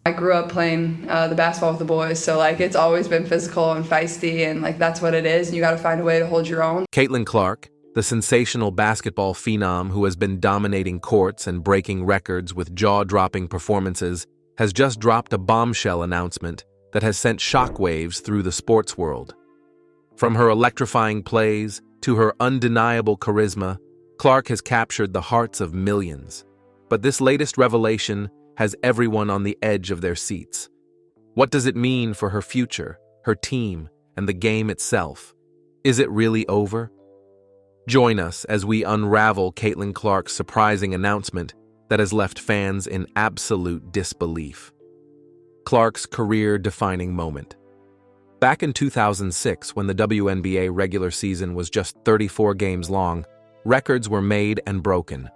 I grew up playing the basketball with the boys, so like it's always been physical and feisty, and like that's what it is, and you got to find a way to hold your own. Caitlin Clark, the sensational basketball phenom who has been dominating courts and breaking records with jaw-dropping performances, has just dropped a bombshell announcement that has sent shockwaves through the sports world. From her electrifying plays to her undeniable charisma, Clark has captured the hearts of millions. But this latest revelation has everyone on the edge of their seats. What does it mean for her future, her team, and the game itself? Is it really over? Join us as we unravel Caitlin Clark's surprising announcement that has left fans in absolute disbelief. Clark's career-defining moment. Back in 2006, when the WNBA regular season was just 34 games long, records were made and broken.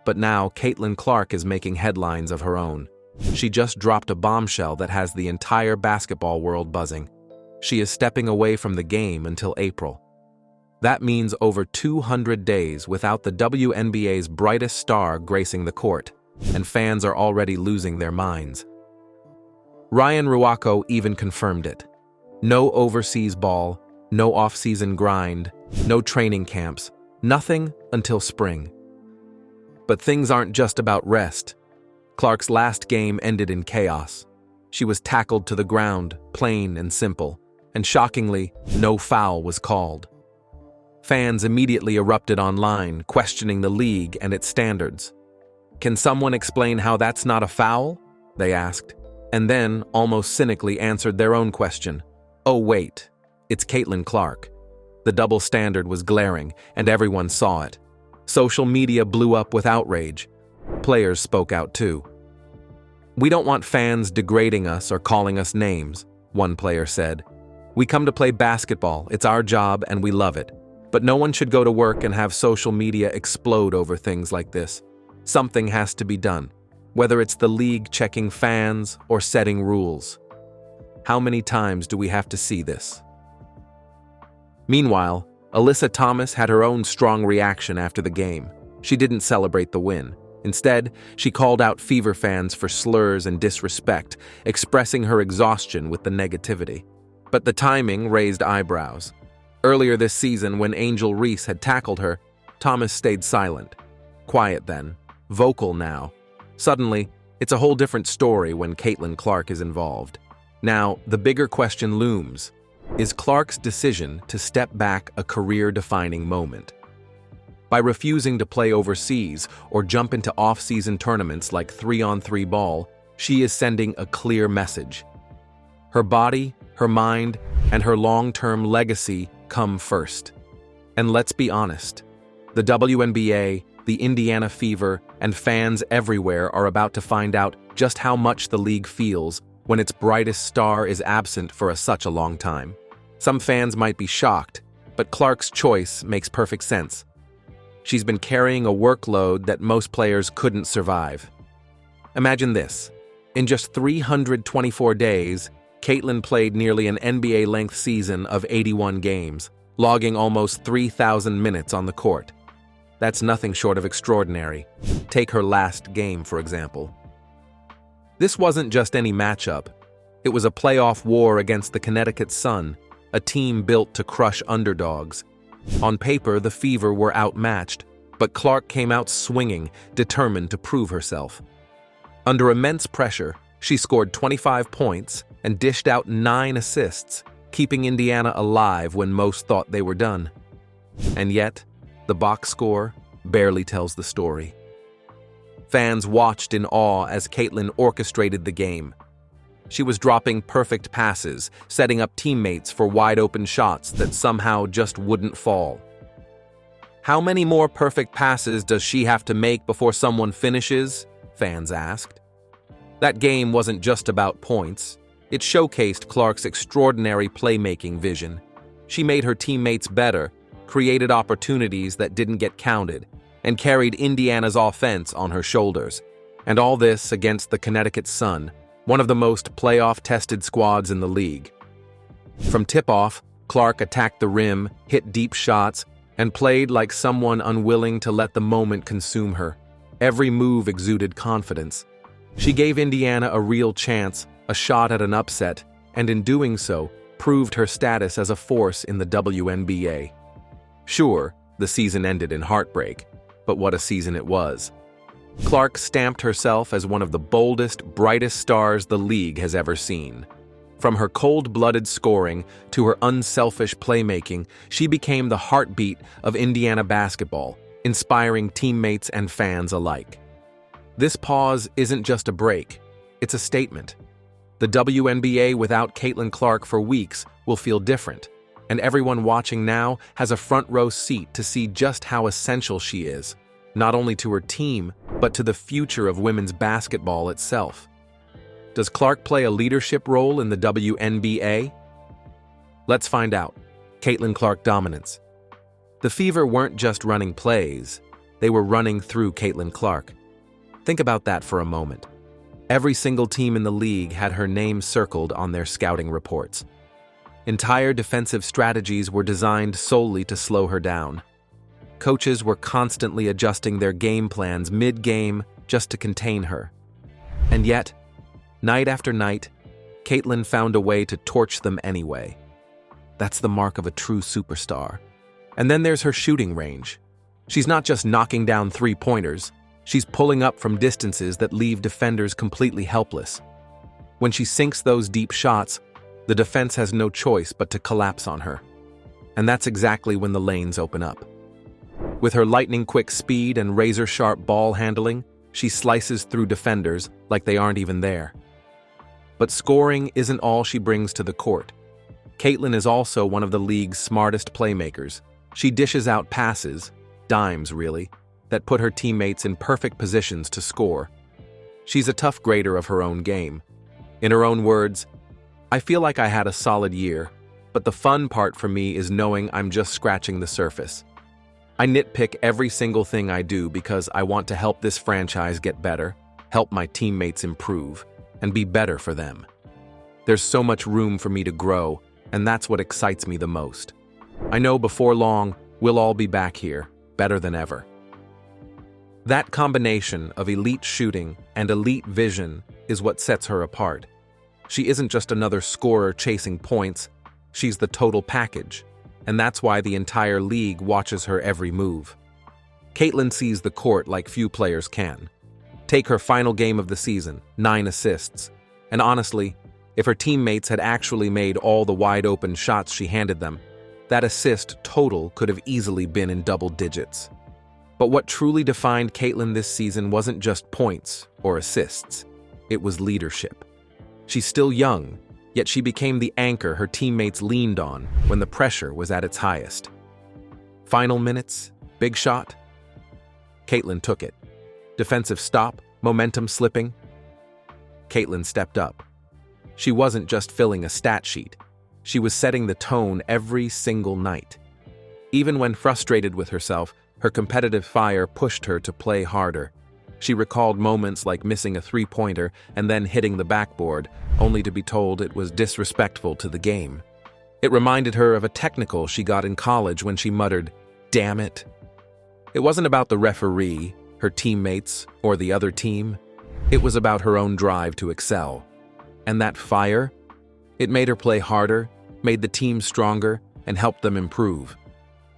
But now, Caitlin Clark is making headlines of her own. She just dropped a bombshell that has the entire basketball world buzzing. She is stepping away from the game until April. That means over 200 days without the WNBA's brightest star gracing the court, and fans are already losing their minds. Ryan Ruocco even confirmed it. No overseas ball, no off-season grind, no training camps, nothing until spring. But things aren't just about rest. Clark's last game ended in chaos. She was tackled to the ground, plain and simple, and shockingly, no foul was called. Fans immediately erupted online, questioning the league and its standards. "Can someone explain how that's not a foul?" they asked, and then almost cynically answered their own question. Oh wait, it's Caitlin Clark. The double standard was glaring, and everyone saw it. Social media blew up with outrage. Players spoke out too. "We don't want fans degrading us or calling us names," one player said. "We come to play basketball, it's our job and we love it. But no one should go to work and have social media explode over things like this. Something has to be done, whether it's the league checking fans or setting rules. How many times do we have to see this?" Meanwhile, Alyssa Thomas had her own strong reaction after the game. She didn't celebrate the win. Instead, she called out Fever fans for slurs and disrespect, expressing her exhaustion with the negativity. But the timing raised eyebrows. Earlier this season, when Angel Reese had tackled her, Thomas stayed silent. Quiet then, vocal now. Suddenly, it's a whole different story when Caitlin Clark is involved. Now, the bigger question looms. Is Clark's decision to step back a career-defining moment? By refusing to play overseas or jump into off-season tournaments like 3-on-3 ball, she is sending a clear message. Her body, her mind, and her long-term legacy come first. And let's be honest, the WNBA, the Indiana Fever, and fans everywhere are about to find out just how much the league feels when its brightest star is absent for such a long time. Some fans might be shocked, but Clark's choice makes perfect sense. She's been carrying a workload that most players couldn't survive. Imagine this. In just 324 days, Caitlin played nearly an NBA-length season of 81 games, logging almost 3,000 minutes on the court. That's nothing short of extraordinary. Take her last game, for example. This wasn't just any matchup. It was a playoff war against the Connecticut Sun, a team built to crush underdogs. On paper, the Fever were outmatched, but Clark came out swinging, determined to prove herself. Under immense pressure, she scored 25 points and dished out 9 assists, keeping Indiana alive when most thought they were done. And yet, the box score barely tells the story. Fans watched in awe as Caitlin orchestrated the game. She was dropping perfect passes, setting up teammates for wide-open shots that somehow just wouldn't fall. How many more perfect passes does she have to make before someone finishes? Fans asked. That game wasn't just about points. It showcased Clark's extraordinary playmaking vision. She made her teammates better, created opportunities that didn't get counted, and carried Indiana's offense on her shoulders. And all this against the Connecticut Sun, one of the most playoff-tested squads in the league. From tip-off, Clark attacked the rim, hit deep shots, and played like someone unwilling to let the moment consume her. Every move exuded confidence. She gave Indiana a real chance, a shot at an upset, and in doing so, proved her status as a force in the WNBA. Sure, the season ended in heartbreak, but what a season it was. Clark stamped herself as one of the boldest, brightest stars the league has ever seen. From her cold-blooded scoring to her unselfish playmaking, she became the heartbeat of Indiana basketball, inspiring teammates and fans alike. This pause isn't just a break, it's a statement. The WNBA without Caitlin Clark for weeks will feel different, and everyone watching now has a front-row seat to see just how essential she is, not only to her team, but to the future of women's basketball itself. Does Clark play a leadership role in the WNBA? Let's find out. Caitlin Clark dominance. The Fever weren't just running plays, they were running through Caitlin Clark. Think about that for a moment. Every single team in the league had her name circled on their scouting reports. Entire defensive strategies were designed solely to slow her down. Coaches were constantly adjusting their game plans mid-game just to contain her. And yet, night after night, Caitlin found a way to torch them anyway. That's the mark of a true superstar. And then there's her shooting range. She's not just knocking down three-pointers, she's pulling up from distances that leave defenders completely helpless. When she sinks those deep shots, the defense has no choice but to collapse on her. And that's exactly when the lanes open up. With her lightning-quick speed and razor-sharp ball handling, she slices through defenders like they aren't even there. But scoring isn't all she brings to the court. Caitlin is also one of the league's smartest playmakers. She dishes out passes, dimes really, that put her teammates in perfect positions to score. She's a tough grader of her own game. In her own words, "I feel like I had a solid year, but the fun part for me is knowing I'm just scratching the surface. I nitpick every single thing I do because I want to help this franchise get better, help my teammates improve, and be better for them. There's so much room for me to grow, and that's what excites me the most. I know before long, we'll all be back here, better than ever." That combination of elite shooting and elite vision is what sets her apart. She isn't just another scorer chasing points, she's the total package, and that's why the entire league watches her every move. Caitlin sees the court like few players can. Take her final game of the season, 9 assists, and honestly, if her teammates had actually made all the wide-open shots she handed them, that assist total could have easily been in double digits. But what truly defined Caitlin this season wasn't just points or assists, it was leadership. She's still young, yet she became the anchor her teammates leaned on when the pressure was at its highest. Final minutes, big shot. Caitlin took it. Defensive stop, momentum slipping. Caitlin stepped up. She wasn't just filling a stat sheet. She was setting the tone every single night. Even when frustrated with herself, her competitive fire pushed her to play harder. She recalled moments like missing a three-pointer and then hitting the backboard, only to be told it was disrespectful to the game. It reminded her of a technical she got in college when she muttered, "Damn it." It wasn't about the referee, her teammates, or the other team. It was about her own drive to excel. And that fire? It made her play harder, made the team stronger, and helped them improve.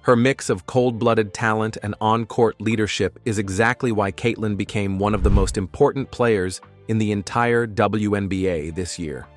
Her mix of cold-blooded talent and on-court leadership is exactly why Caitlin became one of the most important players in the entire WNBA this year.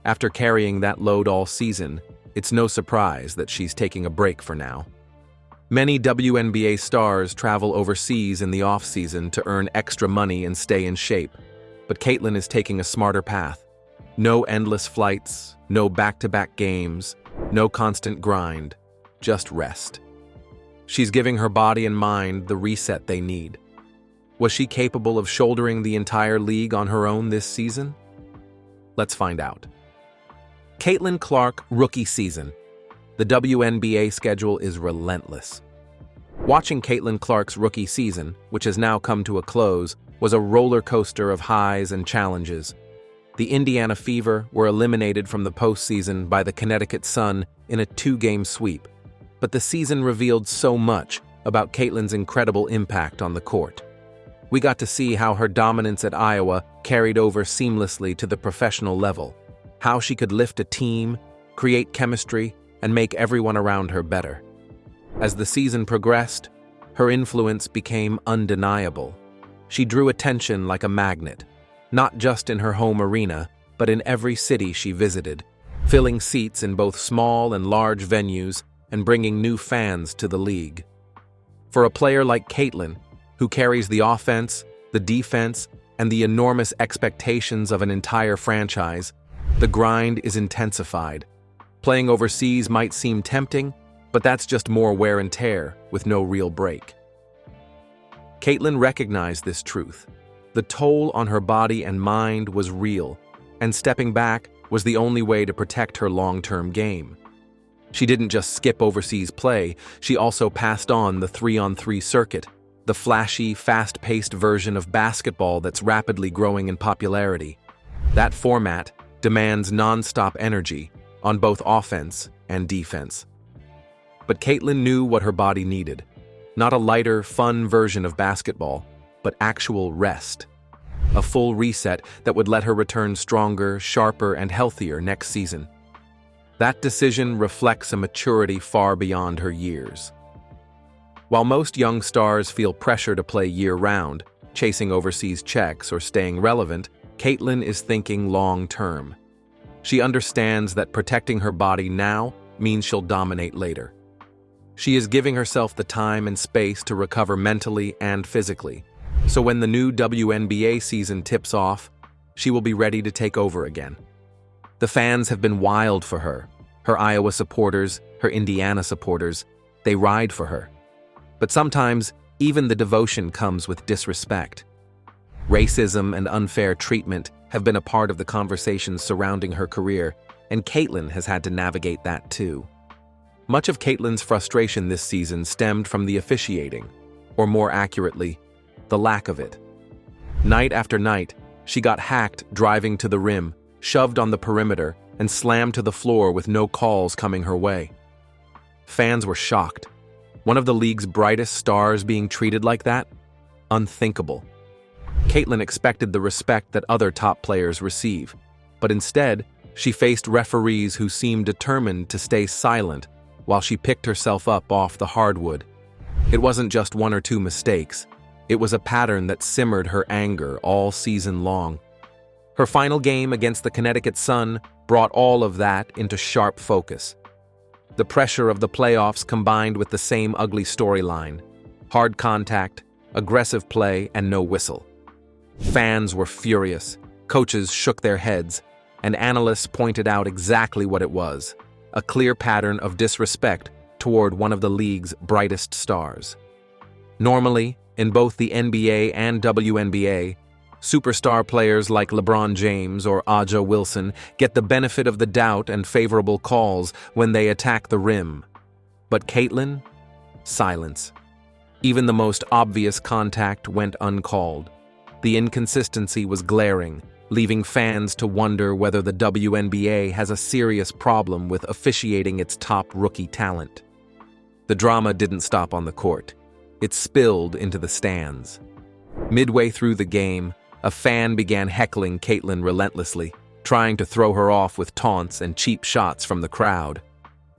After carrying that load all season, it's no surprise that she's taking a break for now. Many WNBA stars travel overseas in the off-season to earn extra money and stay in shape, but Caitlin is taking a smarter path. No endless flights, no back-to-back games, no constant grind. Just rest. She's giving her body and mind the reset they need. Was she capable of shouldering the entire league on her own this season? Let's find out. Caitlin Clark rookie season. The WNBA schedule is relentless. Watching Caitlin Clark's rookie season, which has now come to a close, was a roller coaster of highs and challenges. The Indiana Fever were eliminated from the postseason by the Connecticut Sun in a 2-game sweep. But the season revealed so much about Caitlin's incredible impact on the court. We got to see how her dominance at Iowa carried over seamlessly to the professional level, how she could lift a team, create chemistry, and make everyone around her better. As the season progressed, her influence became undeniable. She drew attention like a magnet, not just in her home arena, but in every city she visited, filling seats in both small and large venues and bringing new fans to the league. For a player like Caitlin, who carries the offense, the defense, and the enormous expectations of an entire franchise, the grind is intensified. Playing overseas might seem tempting, but that's just more wear and tear with no real break. Caitlin recognized this truth. The toll on her body and mind was real, and stepping back was the only way to protect her long-term game. She didn't just skip overseas play, she also passed on the 3-on-3 circuit, the flashy, fast-paced version of basketball that's rapidly growing in popularity. That format demands non-stop energy on both offense and defense. But Caitlin knew what her body needed. Not a lighter, fun version of basketball, but actual rest. A full reset that would let her return stronger, sharper, and healthier next season. That decision reflects a maturity far beyond her years. While most young stars feel pressure to play year-round, chasing overseas checks or staying relevant, Caitlin is thinking long-term. She understands that protecting her body now means she'll dominate later. She is giving herself the time and space to recover mentally and physically, so when the new WNBA season tips off, she will be ready to take over again. The fans have been wild for her. Her Iowa supporters, her Indiana supporters, they ride for her. But sometimes, even the devotion comes with disrespect. Racism and unfair treatment have been a part of the conversations surrounding her career, and Caitlin has had to navigate that too. Much of Caitlin's frustration this season stemmed from the officiating, or more accurately, the lack of it. Night after night, she got hacked driving to the rim, shoved on the perimeter, and slammed to the floor with no calls coming her way. Fans were shocked. One of the league's brightest stars being treated like that? Unthinkable. Caitlin expected the respect that other top players receive, but instead, she faced referees who seemed determined to stay silent while she picked herself up off the hardwood. It wasn't just one or two mistakes. It was a pattern that simmered her anger all season long. Her final game against the Connecticut Sun brought all of that into sharp focus. The pressure of the playoffs combined with the same ugly storyline: hard contact, aggressive play, and no whistle. Fans were furious, coaches shook their heads, and analysts pointed out exactly what it was: a clear pattern of disrespect toward one of the league's brightest stars. Normally, in both the NBA and WNBA, superstar players like LeBron James or Aja Wilson get the benefit of the doubt and favorable calls when they attack the rim. But Caitlin? Silence. Even the most obvious contact went uncalled. The inconsistency was glaring, leaving fans to wonder whether the WNBA has a serious problem with officiating its top rookie talent. The drama didn't stop on the court. It spilled into the stands. Midway through the game, a fan began heckling Caitlin relentlessly, trying to throw her off with taunts and cheap shots from the crowd.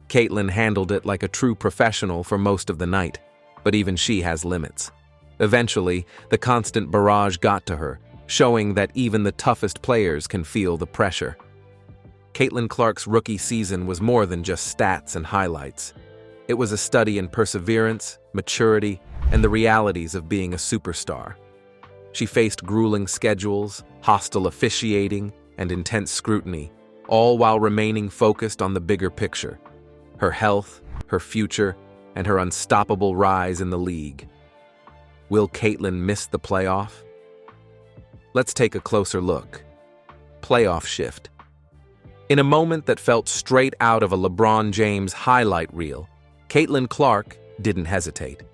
Caitlin handled it like a true professional for most of the night, but even she has limits. Eventually, the constant barrage got to her, showing that even the toughest players can feel the pressure. Caitlin Clark's rookie season was more than just stats and highlights. It was a study in perseverance, maturity, and the realities of being a superstar. She faced grueling schedules, hostile officiating, and intense scrutiny, all while remaining focused on the bigger picture: her health, her future, and her unstoppable rise in the league. Will Caitlin miss the playoff? Let's take a closer look. Playoff shift. In a moment that felt straight out of a LeBron James highlight reel, Caitlin Clark didn't hesitate.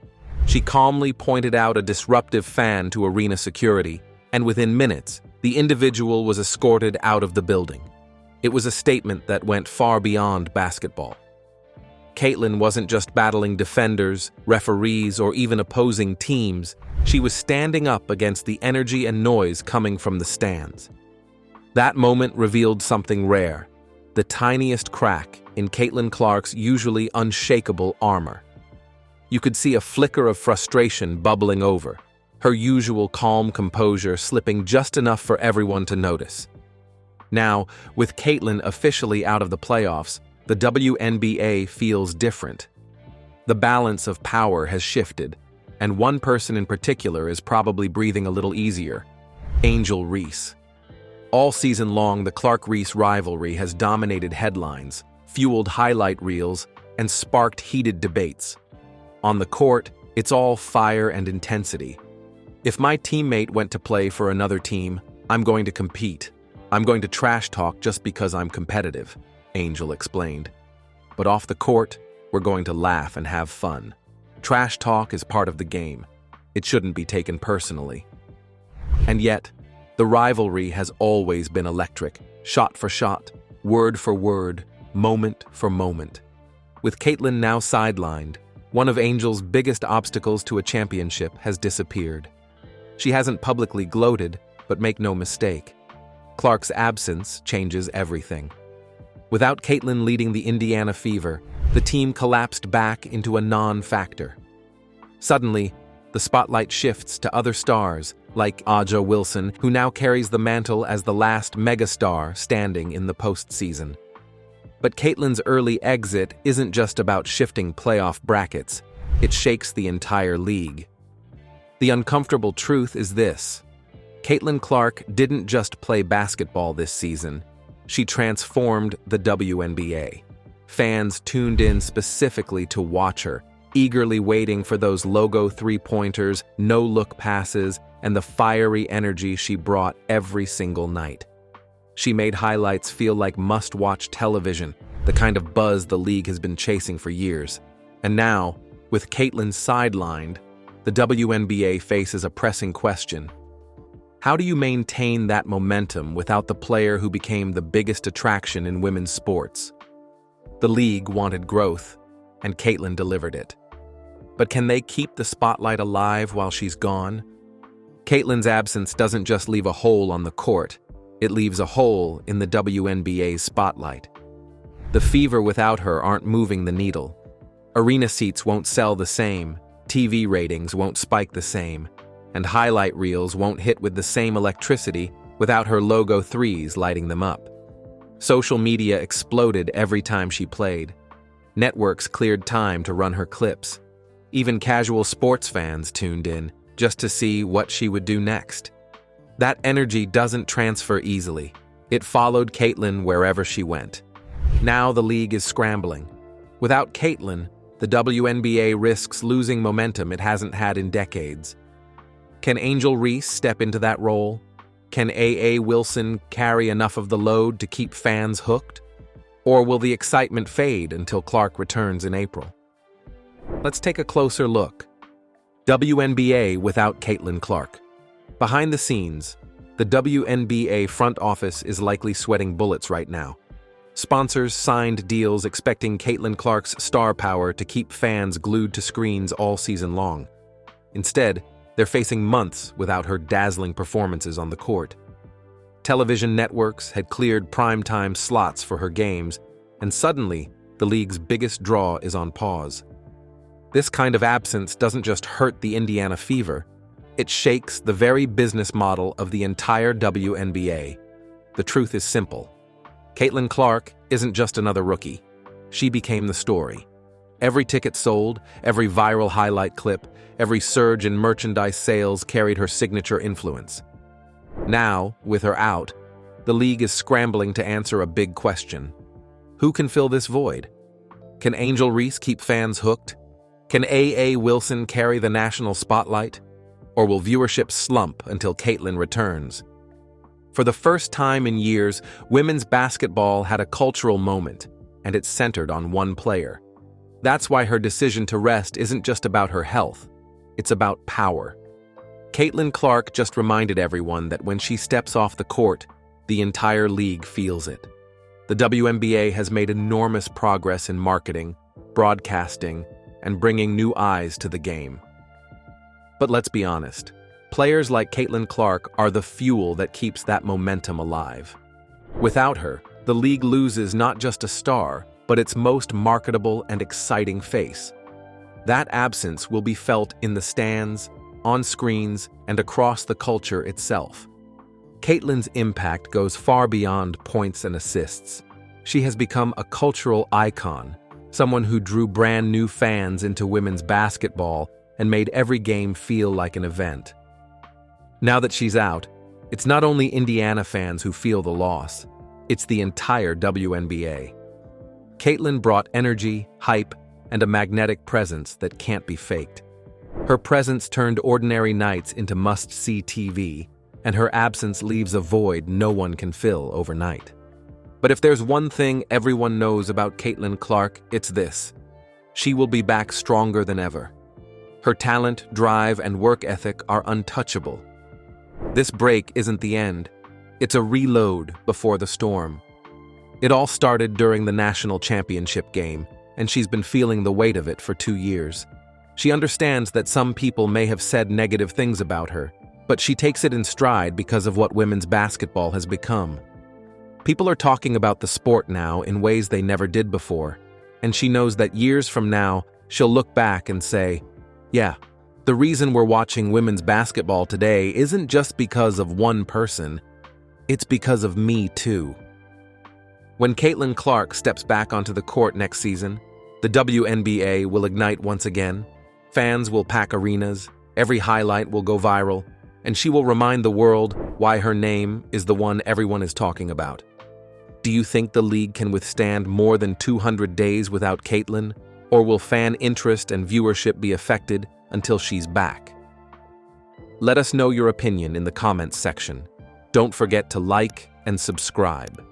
She calmly pointed out a disruptive fan to arena security, and within minutes, the individual was escorted out of the building. It was a statement that went far beyond basketball. Caitlin wasn't just battling defenders, referees, or even opposing teams. She was standing up against the energy and noise coming from the stands. That moment revealed something rare, the tiniest crack in Caitlin Clark's usually unshakable armor. You could see a flicker of frustration bubbling over, her usual calm composure slipping just enough for everyone to notice. Now, with Caitlin officially out of the playoffs, the WNBA feels different. The balance of power has shifted, and one person in particular is probably breathing a little easier: Angel Reese. All season long, the Clark-Reese rivalry has dominated headlines, fueled highlight reels, and sparked heated debates. On the court, it's all fire and intensity. If my teammate went to play for another team, I'm going to compete. I'm going to trash talk just because I'm competitive, Angel explained. But off the court, we're going to laugh and have fun. Trash talk is part of the game. It shouldn't be taken personally. And yet, the rivalry has always been electric, shot for shot, word for word, moment for moment. With Caitlin now sidelined, one of Angel's biggest obstacles to a championship has disappeared. She hasn't publicly gloated, but make no mistake, Clark's absence changes everything. Without Caitlin leading the Indiana Fever, the team collapsed back into a non-factor. Suddenly, the spotlight shifts to other stars, like Aja Wilson, who now carries the mantle as the last megastar standing in the postseason. But Caitlin's early exit isn't just about shifting playoff brackets, it shakes the entire league. The uncomfortable truth is this: Caitlin Clark didn't just play basketball this season, she transformed the WNBA. Fans tuned in specifically to watch her, eagerly waiting for those logo three-pointers, no-look passes, and the fiery energy she brought every single night. She made highlights feel like must-watch television, the kind of buzz the league has been chasing for years. And now, with Caitlin sidelined, the WNBA faces a pressing question. How do you maintain that momentum without the player who became the biggest attraction in women's sports? The league wanted growth, and Caitlin delivered it. But can they keep the spotlight alive while she's gone? Caitlin's absence doesn't just leave a hole on the court, it leaves a hole in the WNBA's spotlight. The Fever without her aren't moving the needle. Arena seats won't sell the same, TV ratings won't spike the same, and highlight reels won't hit with the same electricity without her logo threes lighting them up. Social media exploded every time she played. Networks cleared time to run her clips. Even casual sports fans tuned in just to see what she would do next. That energy doesn't transfer easily. It followed Caitlin wherever she went. Now the league is scrambling. Without Caitlin, the WNBA risks losing momentum it hasn't had in decades. Can Angel Reese step into that role? Can A.A. Wilson carry enough of the load to keep fans hooked? Or will the excitement fade until Clark returns in April? Let's take a closer look. WNBA without Caitlin Clark. Behind the scenes, the WNBA front office is likely sweating bullets right now. Sponsors signed deals expecting Caitlin Clark's star power to keep fans glued to screens all season long. Instead, they're facing months without her dazzling performances on the court. Television networks had cleared primetime slots for her games, and suddenly, the league's biggest draw is on pause. This kind of absence doesn't just hurt the Indiana Fever, it shakes the very business model of the entire WNBA. The truth is simple. Caitlin Clark isn't just another rookie. She became the story. Every ticket sold, every viral highlight clip, every surge in merchandise sales carried her signature influence. Now, with her out, the league is scrambling to answer a big question. Who can fill this void? Can Angel Reese keep fans hooked? Can A.A. Wilson carry the national spotlight? Or will viewership slump until Caitlin returns? For the first time in years, women's basketball had a cultural moment, and it's centered on one player. That's why her decision to rest isn't just about her health, it's about power. Caitlin Clark just reminded everyone that when she steps off the court, the entire league feels it. The WNBA has made enormous progress in marketing, broadcasting, and bringing new eyes to the game. But let's be honest, players like Caitlin Clark are the fuel that keeps that momentum alive. Without her, the league loses not just a star, but its most marketable and exciting face. That absence will be felt in the stands, on screens, and across the culture itself. Caitlin's impact goes far beyond points and assists. She has become a cultural icon, someone who drew brand new fans into women's basketball and made every game feel like an event. Now that she's out, it's not only Indiana fans who feel the loss, it's the entire WNBA. Caitlin brought energy, hype, and a magnetic presence that can't be faked. Her presence turned ordinary nights into must-see TV, and her absence leaves a void no one can fill overnight. But if there's one thing everyone knows about Caitlin Clark, it's this: she will be back stronger than ever. Her talent, drive, and work ethic are untouchable. This break isn't the end. It's a reload before the storm. It all started during the national championship game, and she's been feeling the weight of it for 2 years. She understands that some people may have said negative things about her, but she takes it in stride because of what women's basketball has become. People are talking about the sport now in ways they never did before, and she knows that years from now, she'll look back and say, yeah, the reason we're watching women's basketball today isn't just because of one person, it's because of me too. When Caitlin Clark steps back onto the court next season, the WNBA will ignite once again, fans will pack arenas, every highlight will go viral, and she will remind the world why her name is the one everyone is talking about. Do you think the league can withstand more than 200 days without Caitlin, or will fan interest and viewership be affected until she's back? Let us know your opinion in the comments section. Don't forget to like and subscribe.